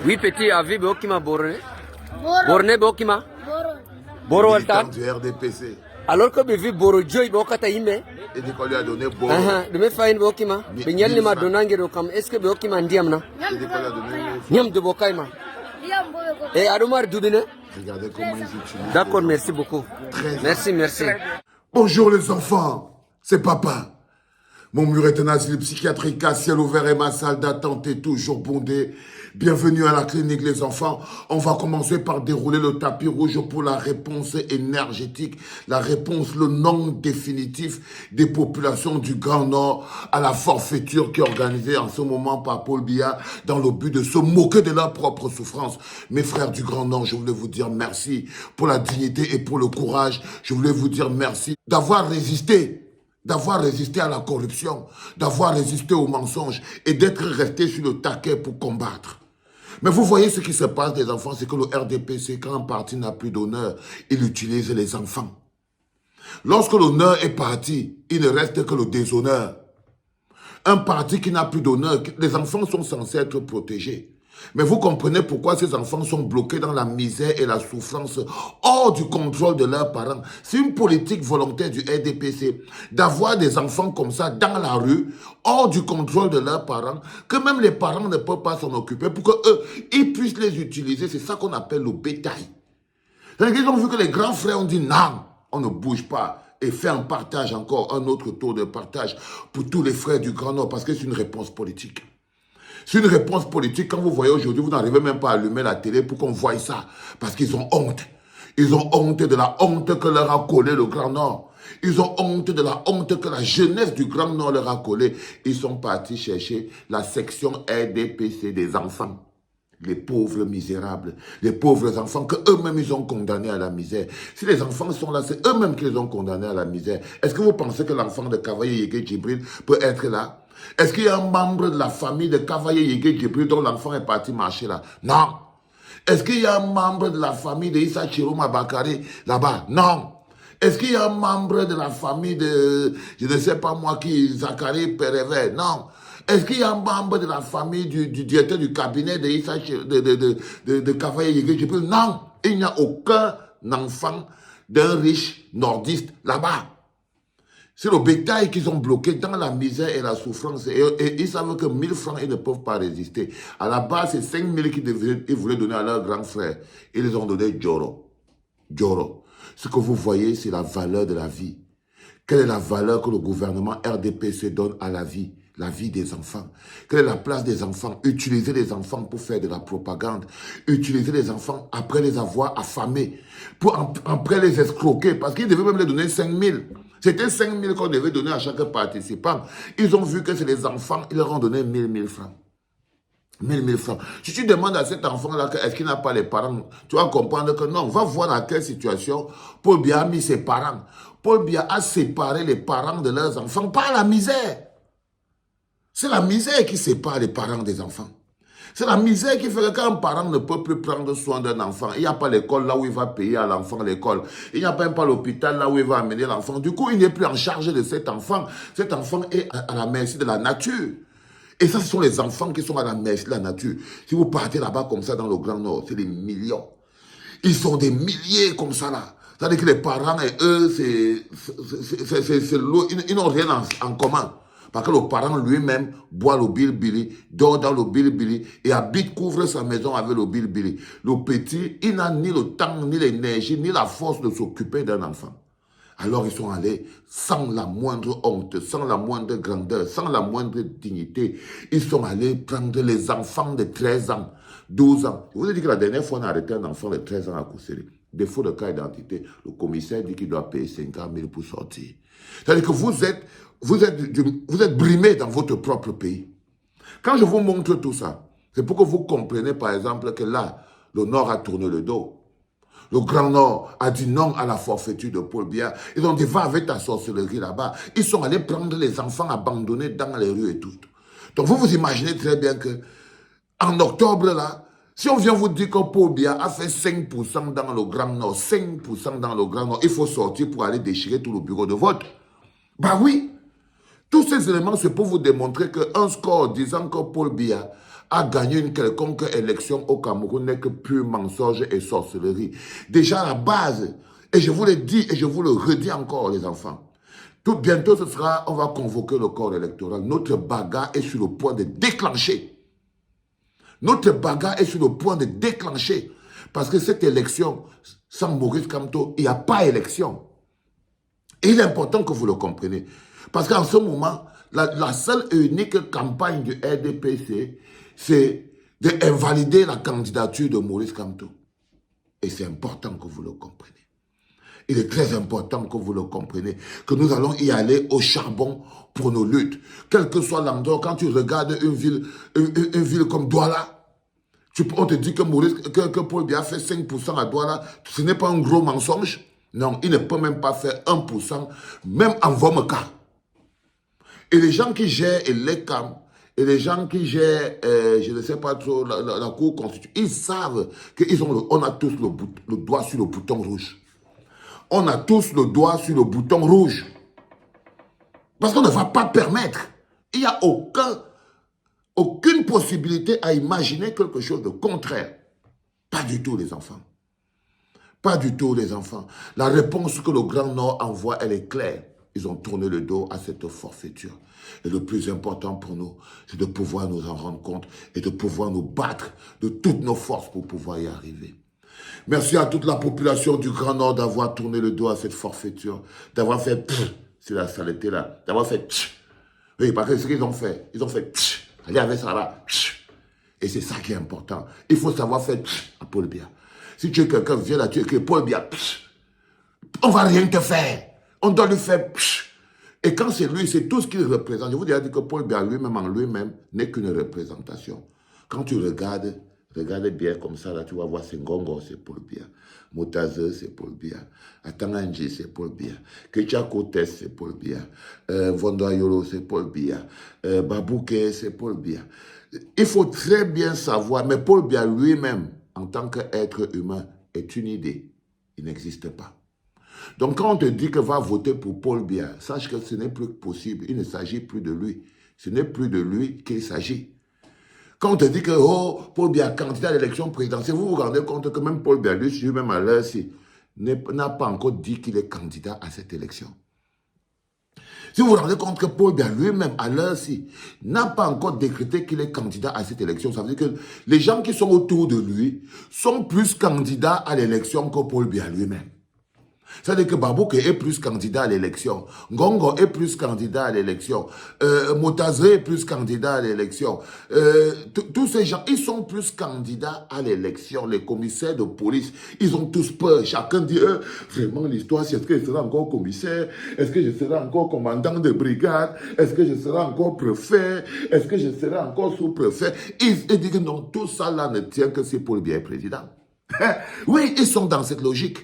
Oui, petit, avis, Bokima Borne. Boro. Borne Bokima. Boro. Boro Militant Alta. du RDPC. Alors que Bivi Boro Joy Bokata Ime. Et dit qu'on lui a donné Boro. De me faire une Bokima. Binyal Nima Donangero comme est-ce que Bokima Ndiamna. Et dit qu'on lui a donné 1000 francs. Niam de Bokaima. Et Adomar Doubine. Regardez comment ils utilisent. D'accord, merci beaucoup. Merci, merci. Bonjour les enfants, c'est papa. Mon mur est un asile psychiatrique à ciel ouvert et ma salle d'attente est toujours bondée. Bienvenue à la clinique les enfants. On va commencer par dérouler le tapis rouge pour la réponse énergétique, la réponse, le nom définitif des populations du Grand Nord à la forfaiture qui est organisée en ce moment par Paul Biya dans le but de se moquer de leur propre souffrance. Mes frères du Grand Nord, je voulais vous dire merci pour la dignité et pour le courage. Je voulais vous dire merci d'avoir résisté à la corruption, d'avoir résisté aux mensonges et d'être resté sur le taquet pour combattre. Mais vous voyez ce qui se passe des enfants, c'est que le RDPC, quand un parti n'a plus d'honneur, il utilise les enfants. Lorsque l'honneur est parti, il ne reste que le déshonneur. Un parti qui n'a plus d'honneur, les enfants sont censés être protégés. Mais vous comprenez pourquoi ces enfants sont bloqués dans la misère et la souffrance hors du contrôle de leurs parents. C'est une politique volontaire du RDPC d'avoir des enfants comme ça dans la rue, hors du contrôle de leurs parents, que même les parents ne peuvent pas s'en occuper pour qu'eux, ils puissent les utiliser. C'est ça qu'on appelle le bétail. Ils ont vu que les grands frères ont dit non, on ne bouge pas. Et fait un partage encore, un autre tour de partage pour tous les frères du Grand Nord parce que c'est une réponse politique. C'est une réponse politique. Quand vous voyez aujourd'hui, vous n'arrivez même pas à allumer la télé pour qu'on voie ça. Parce qu'ils ont honte. Ils ont honte de la honte que leur a collé le Grand Nord. Ils ont honte de la honte que la jeunesse du Grand Nord leur a collé. Ils sont partis chercher la section RDPC des enfants. Les pauvres misérables, les pauvres enfants que eux-mêmes ils ont condamnés à la misère. Si les enfants sont là, c'est eux-mêmes qui les ont condamnés à la misère. Est-ce que vous pensez que l'enfant de Kavaye Yege Djibril peut être là? Est-ce qu'il y a un membre de la famille de Kavaye Yege Djibril dont l'enfant est parti marcher là? Non. Est-ce qu'il y a un membre de la famille de Issa Chirouma Bakari là-bas? Non. Est-ce qu'il y a un membre de la famille de, je ne sais pas moi qui, Zachary Perever? Non. Est-ce qu'il y a un membre de la famille du directeur du cabinet de Issa de Kavaye Yege Djibril? Non. Il n'y a aucun enfant d'un riche nordiste là-bas. C'est le bétail qu'ils ont bloqué dans la misère et la souffrance. Et ils savent que 1000 francs, ils ne peuvent pas résister. À la base, c'est 5000 qu'ils voulaient donner à leur grand frère. Ils les ont donné Djoro. Djoro. Ce que vous voyez, c'est la valeur de la vie. Quelle est la valeur que le gouvernement RDPC donne à la vie? La vie des enfants. Quelle est la place des enfants? Utiliser les enfants pour faire de la propagande. Utiliser les enfants après les avoir affamés. Pour après les escroquer. Parce qu'ils devaient même les donner 5000. C'était 5000 qu'on devait donner à chaque participant. Ils ont vu que c'est les enfants, ils leur ont donné 1000 francs. 1000 francs. Si tu demandes à cet enfant-là, est-ce qu'il n'a pas les parents, tu vas comprendre que non, va voir dans quelle situation Paul Biya a mis ses parents. Paul Biya a séparé les parents de leurs enfants par la misère. C'est la misère qui sépare les parents des enfants. C'est la misère qui fait que quand un parent ne peut plus prendre soin d'un enfant, il n'y a pas l'école là où il va payer à l'enfant l'école. Il n'y a même pas l'hôpital là où il va amener l'enfant. Du coup, il n'est plus en charge de cet enfant. Cet enfant est à la merci de la nature. Et ça, ce sont les enfants qui sont à la merci de la nature. Si vous partez là-bas comme ça dans le Grand Nord, c'est des millions. Ils sont des milliers comme ça là. C'est-à-dire que les parents et eux, ils n'ont rien en commun. Parce que le parent lui-même boit le bilbili, dort dans le bilbili et habite, couvre sa maison avec le bilbili. Le petit, il n'a ni le temps, ni l'énergie, ni la force de s'occuper d'un enfant. Alors ils sont allés sans la moindre honte, sans la moindre grandeur, sans la moindre dignité. Ils sont allés prendre les enfants de 13 ans, 12 ans. Je vous ai dit que la dernière fois on a arrêté un enfant de 13 ans à Kousseri. Défaut de carte d'identité, le commissaire dit qu'il doit payer 50 000 pour sortir. C'est-à-dire que vous êtes brimé dans votre propre pays. Quand je vous montre tout ça, c'est pour que vous compreniez par exemple que là, le Nord a tourné le dos. Le Grand Nord a dit non à la forfaiture de Paul Biya. Ils ont dit va avec ta sorcellerie là-bas. Ils sont allés prendre les enfants abandonnés dans les rues et tout. Donc vous vous imaginez très bien que en octobre là, si on vient vous dire que Paul Biya a fait 5% dans le Grand Nord, 5% dans le Grand Nord, il faut sortir pour aller déchirer tout le bureau de vote. Bah oui. Tous ces éléments, c'est pour vous démontrer qu'un score disant que Paul Biya à gagner une quelconque élection au Cameroun n'est que pur mensonge et sorcellerie. Déjà à la base, et je vous l'ai dit et je vous le redis encore les enfants, tout bientôt ce sera, on va convoquer le corps électoral. Notre bagarre est sur le point de déclencher. Notre bagarre est sur le point de déclencher. Parce que cette élection, sans Maurice Kamto, il n'y a pas élection. Et il est important que vous le compreniez. Parce qu'en ce moment, la seule et unique campagne du RDPC, c'est d'invalider la candidature de Maurice Kamto. Et c'est important que vous le compreniez. Il est très important que vous le compreniez, que nous allons y aller au charbon pour nos luttes. Quel que soit l'endroit, quand tu regardes une ville comme Douala, on te dit que Paul Biya fait 5% à Douala, ce n'est pas un gros mensonge. Non, il ne peut même pas faire 1%, même en Vomeka. Et les gens qui gèrent l'ECAM, et les gens qui gèrent, je ne sais pas trop, la Cour constitutionnelle, ils savent qu'on a tous le doigt sur le bouton rouge. On a tous le doigt sur le bouton rouge. Parce qu'on ne va pas permettre. Il n'y a aucune possibilité à imaginer quelque chose de contraire. Pas du tout, les enfants. Pas du tout, les enfants. La réponse que le Grand Nord envoie, elle est claire. Ils ont tourné le dos à cette forfaiture. Et le plus important pour nous, c'est de pouvoir nous en rendre compte et de pouvoir nous battre de toutes nos forces pour pouvoir y arriver. Merci à toute la population du Grand Nord d'avoir tourné le dos à cette forfaiture, d'avoir fait c'est la saleté là, d'avoir fait oui, parce que ce qu'ils ont fait, ils ont fait allez avec ça là, et c'est ça qui est important. Il faut savoir faire à Paul Biya. Si tu es quelqu'un, viens là, tu écris Paul Biya, on va rien te faire, on doit lui faire et quand c'est lui, c'est tout ce qu'il représente. Je vous ai dit que Paul Biya lui-même en lui-même n'est qu'une représentation. Quand tu regardes bien comme ça, là, tu vas voir Sengongo, c'est Paul Biya. Moutaze, c'est Paul Biya. Atanganji, c'est Paul Biya. Kecha Kotes, c'est Paul Biya. Vondoayolo, c'est Paul Biya. Babouke, c'est Paul Biya. Il faut très bien savoir, mais Paul Biya lui-même, en tant qu'être humain, est une idée. Il n'existe pas. Donc quand on te dit que va voter pour Paul Biya, sache que ce n'est plus possible. Il ne s'agit plus de lui. Ce n'est plus de lui qu'il s'agit. Quand on te dit que Paul Biya, candidat à l'élection présidentielle, vous vous rendez compte que même Paul Biya, lui-même à l'heure-ci, n'a pas encore dit qu'il est candidat à cette élection. Si vous vous rendez compte que Paul Biya lui-même à l'heure-ci n'a pas encore décrété qu'il est candidat à cette élection, ça veut dire que les gens qui sont autour de lui sont plus candidats à l'élection que Paul Biya lui-même. C'est-à-dire que Babouke est plus candidat à l'élection, Ngongo est plus candidat à l'élection, Moutaze est plus candidat à l'élection. Tous ces gens, ils sont plus candidats à l'élection. Les commissaires de police, ils ont tous peur. Chacun dit, vraiment l'histoire, est-ce que je serai encore commissaire? Est-ce que je serai encore commandant de brigade? Est-ce que je serai encore préfet? Est-ce que je serai encore sous-préfet? Ils disent que non, tout ça là ne tient que si Paul Biya est président. Oui, ils sont dans cette logique.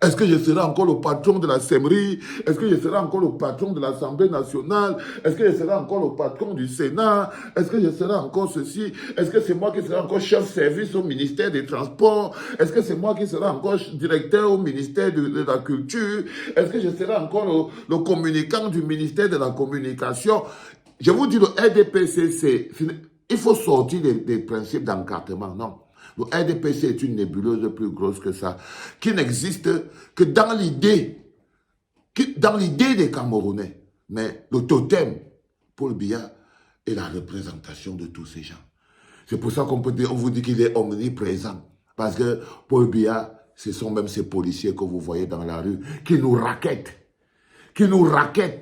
Est-ce que je serai encore le patron de la SEMRI? Est-ce que je serai encore le patron de l'Assemblée nationale? Est-ce que je serai encore le patron du Sénat? Est-ce que je serai encore ceci? Est-ce que c'est moi qui serai encore chef service au ministère des Transports? Est-ce que c'est moi qui serai encore directeur au ministère de la Culture? Est-ce que je serai encore le communicant du ministère de la Communication? Je vous dis, le RDPC, il faut sortir des principes d'encartement, non. Le RDPC est une nébuleuse plus grosse que ça, qui n'existe que dans l'idée des Camerounais. Mais le totem, Paul Biya, est la représentation de tous ces gens. C'est pour ça qu'on vous dit qu'il est omniprésent. Parce que Paul Biya, ce sont même ces policiers que vous voyez dans la rue, qui nous raquettent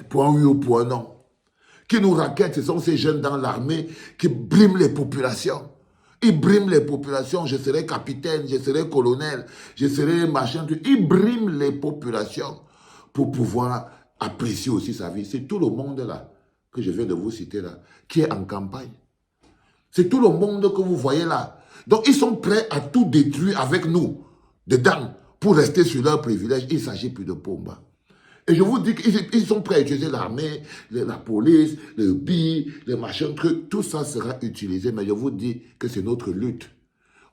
pour un oui ou pour un non. Qui nous raquettent, ce sont ces jeunes dans l'armée qui briment les populations. Ils briment les populations, je serai capitaine, je serai colonel, je serai machin. Ils briment les populations pour pouvoir apprécier aussi sa vie. C'est tout le monde là, que je viens de vous citer là, qui est en campagne. C'est tout le monde que vous voyez là. Donc ils sont prêts à tout détruire avec nous, dedans, pour rester sur leur privilège. Il ne s'agit plus de Pomba. Et je vous dis qu'ils sont prêts à utiliser l'armée, la police, le BI, les machins, trucs. Tout ça sera utilisé, mais je vous dis que c'est notre lutte.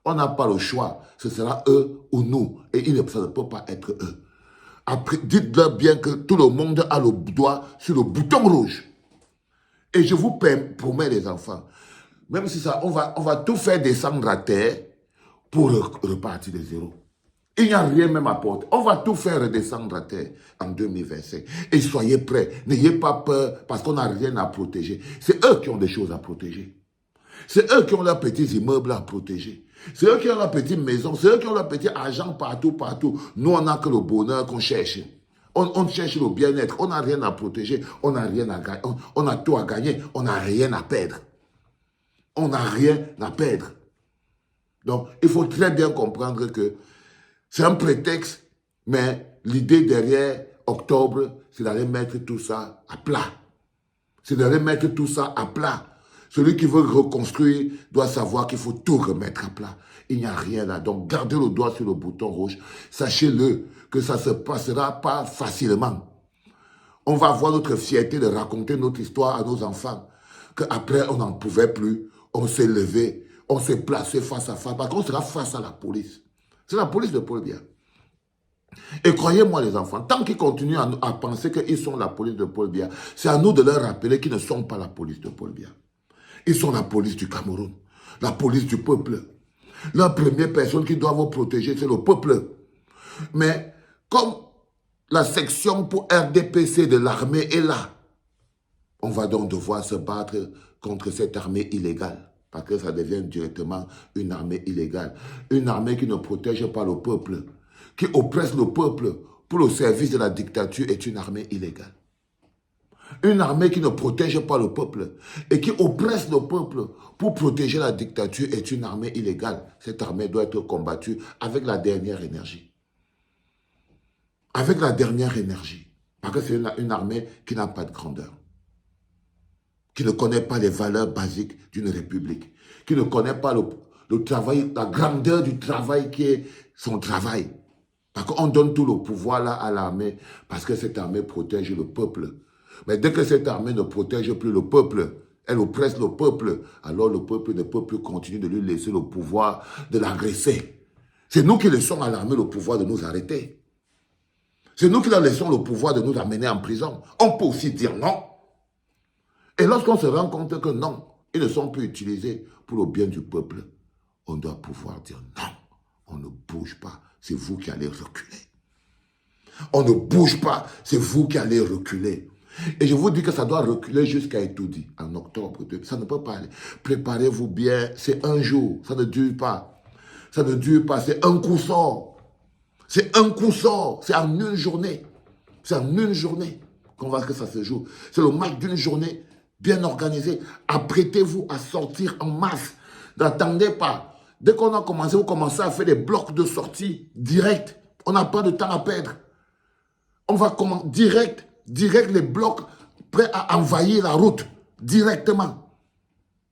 On n'a pas le choix. Ce sera eux ou nous. Et ça ne peut pas être eux. Après, dites-leur bien que tout le monde a le doigt sur le bouton rouge. Et je vous promets, les enfants, Même si ça, on va tout faire descendre à terre pour repartir de zéro. Il n'y a rien même à porter. On va tout faire redescendre à terre en 2025. Et soyez prêts. N'ayez pas peur parce qu'on n'a rien à protéger. C'est eux qui ont des choses à protéger. C'est eux qui ont leurs petits immeubles à protéger. C'est eux qui ont leurs petites maisons. C'est eux qui ont leurs petits argent partout, partout. Nous, on n'a que le bonheur qu'on cherche. On cherche le bien-être. On n'a rien à protéger. On n'a rien à gagner. On a tout à gagner. On n'a rien à perdre. On n'a rien à perdre. Donc, il faut très bien comprendre que c'est un prétexte, mais l'idée derrière octobre, c'est d'aller mettre tout ça à plat. C'est d'aller mettre tout ça à plat. Celui qui veut reconstruire doit savoir qu'il faut tout remettre à plat. Il n'y a rien là. Donc, gardez le doigt sur le bouton rouge. Sachez-le que ça ne se passera pas facilement. On va avoir notre fierté de raconter notre histoire à nos enfants. Qu'après, on n'en pouvait plus. On s'est levé. On s'est placé face à face. Parce qu'on sera face à la police. C'est la police de Paul Biya. Et croyez-moi les enfants, tant qu'ils continuent à penser qu'ils sont la police de Paul Biya, c'est à nous de leur rappeler qu'ils ne sont pas la police de Paul Biya. Ils sont la police du Cameroun, la police du peuple. La première personne qui doit vous protéger, c'est le peuple. Mais comme la section pour RDPC de l'armée est là, on va donc devoir se battre contre cette armée illégale. Parce que ça devient directement une armée illégale. Une armée qui ne protège pas le peuple, qui oppresse le peuple pour le service de la dictature est une armée illégale. Une armée qui ne protège pas le peuple et qui oppresse le peuple pour protéger la dictature est une armée illégale. Cette armée doit être combattue avec la dernière énergie. Avec la dernière énergie. Parce que c'est une armée qui n'a pas de grandeur. Qui ne connaît pas les valeurs basiques d'une république. Qui ne connaît pas le travail, la grandeur du travail qui est son travail. Parce qu'on donne tout le pouvoir là à l'armée parce que cette armée protège le peuple. Mais dès que cette armée ne protège plus le peuple, elle oppresse le peuple, alors le peuple ne peut plus continuer de lui laisser le pouvoir de l'agresser. C'est nous qui laissons à l'armée le pouvoir de nous arrêter. C'est nous qui leur laissons le pouvoir de nous amener en prison. On peut aussi dire non. Et lorsqu'on se rend compte que non, ils ne sont plus utilisés pour le bien du peuple, on doit pouvoir dire non, on ne bouge pas, c'est vous qui allez reculer. On ne bouge pas, c'est vous qui allez reculer. Et je vous dis que ça doit reculer jusqu'à Etoudi, en octobre. Ça ne peut pas aller. Préparez-vous bien, c'est un jour, ça ne dure pas. Ça ne dure pas, c'est un coup sort. C'est un coup sort, c'est en une journée. C'est en une journée qu'on voit que ça se joue. C'est le match d'une journée bien organisé. Apprêtez-vous à sortir en masse. N'attendez pas. Dès qu'on a commencé, vous commencez à faire des blocs de sortie direct. On n'a pas de temps à perdre. On va commencer direct les blocs prêts à envahir la route directement.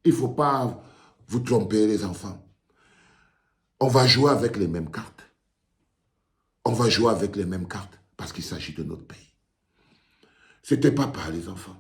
Il ne faut pas vous tromper les enfants. On va jouer avec les mêmes cartes. On va jouer avec les mêmes cartes parce qu'il s'agit de notre pays. C'était papa les enfants.